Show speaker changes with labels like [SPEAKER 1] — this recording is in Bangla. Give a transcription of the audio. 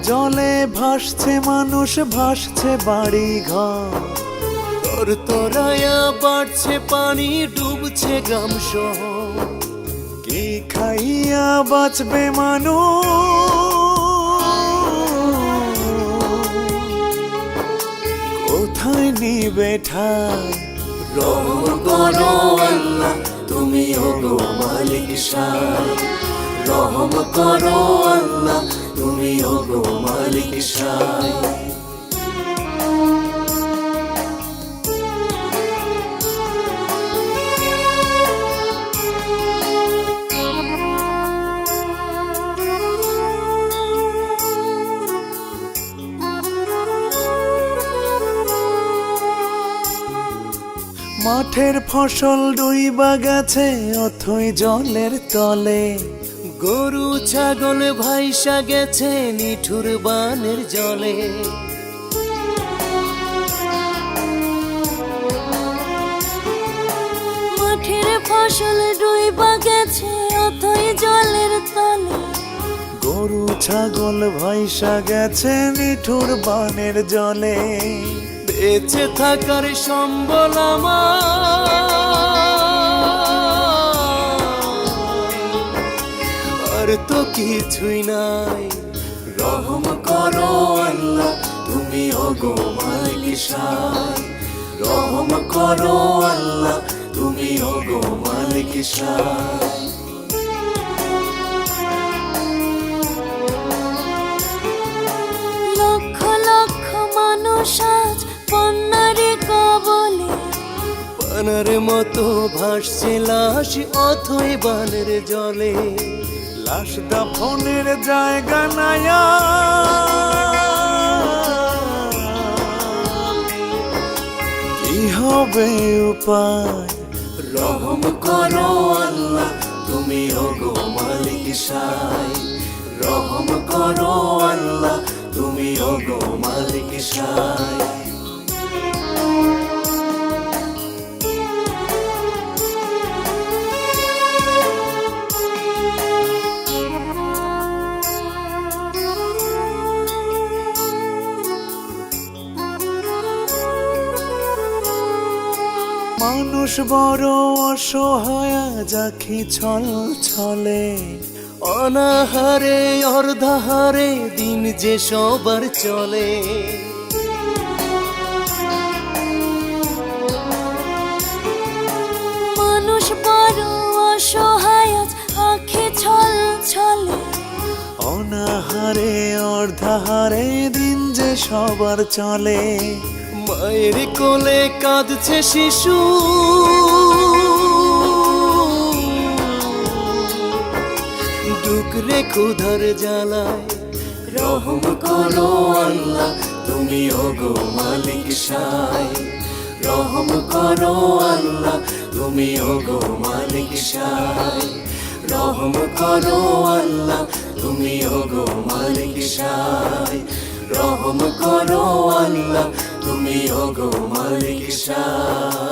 [SPEAKER 1] জলে ভাসছে মানুষ, ভাসছে বাড়ি ঘর,
[SPEAKER 2] তোর তরায়া বাড়ছে পানি, ডুবছে গ্রাম শহর।
[SPEAKER 1] কি খাইয়া বাঁচবে মানুষ, কোথায় নিবে ঠাই?
[SPEAKER 2] রহম করো আল্লাহ, তুমি ওগো মালিক শাহ। রহম করো আল্লাহ, তুমি ওগো মালিক শাহ।
[SPEAKER 1] মাঠের ফসল ডুইবা গেছে অথই জলের তলে,
[SPEAKER 2] গরু ছাগল ভাইসা গেছে নিঠুর বানের জলে।
[SPEAKER 3] মাঠের ফসল ডুইবা গেছে অথই জলের তলে,
[SPEAKER 1] গরু ছাগল ভাইসা গেছে নিঠুর বানের জলে।
[SPEAKER 2] বেঁচে থাকার সম্বল আমার, আর তো কিছুই নাই। রহম করো আল্লাহ, তুমি ওগো মালিক শাহ। রহম করো আল্লাহ, তুমি ওগো মালিক শাহ।
[SPEAKER 3] লক্ষ লক্ষ মানুষ আজ বন্যারে কবলে,
[SPEAKER 2] বানার মতো ভাসছে লাশ অথই বানের জলে।
[SPEAKER 1] লাশ দাফনের জায়গা নায়া, কি হবে উপায়?
[SPEAKER 2] রহম করো আল্লাহ, তুমি ওগো মালিক শাহ। রহম করো আল্লাহ, তুমি ওগো মালিক শাহ।
[SPEAKER 1] মানুষ বড় অসহায় যাখি ছল ছলে,
[SPEAKER 2] অনাহারে অর্ধাহারে দিন যে সবার চলে।
[SPEAKER 3] মানুষ বড় অসহায় আজ আঁখে ছল ছলে,
[SPEAKER 1] অনাহারে অর্ধাহারে দিন যে সবার চলে।
[SPEAKER 2] মায়ের কোলে কাঁদছে শিশু, ডুকরে ক্ষুধার জ্বালায়। রহম করো আল্লাহ, তুমি ওগো মালিক শাহ। রহম করো আল্লাহ, তুমি ওগো মালিক শাহ। রহম করো আল্লাহ, তুমি ওগো মালিক শাহ। রহম করো আল্লাহ, তুমি ওগো মালিক শাহ।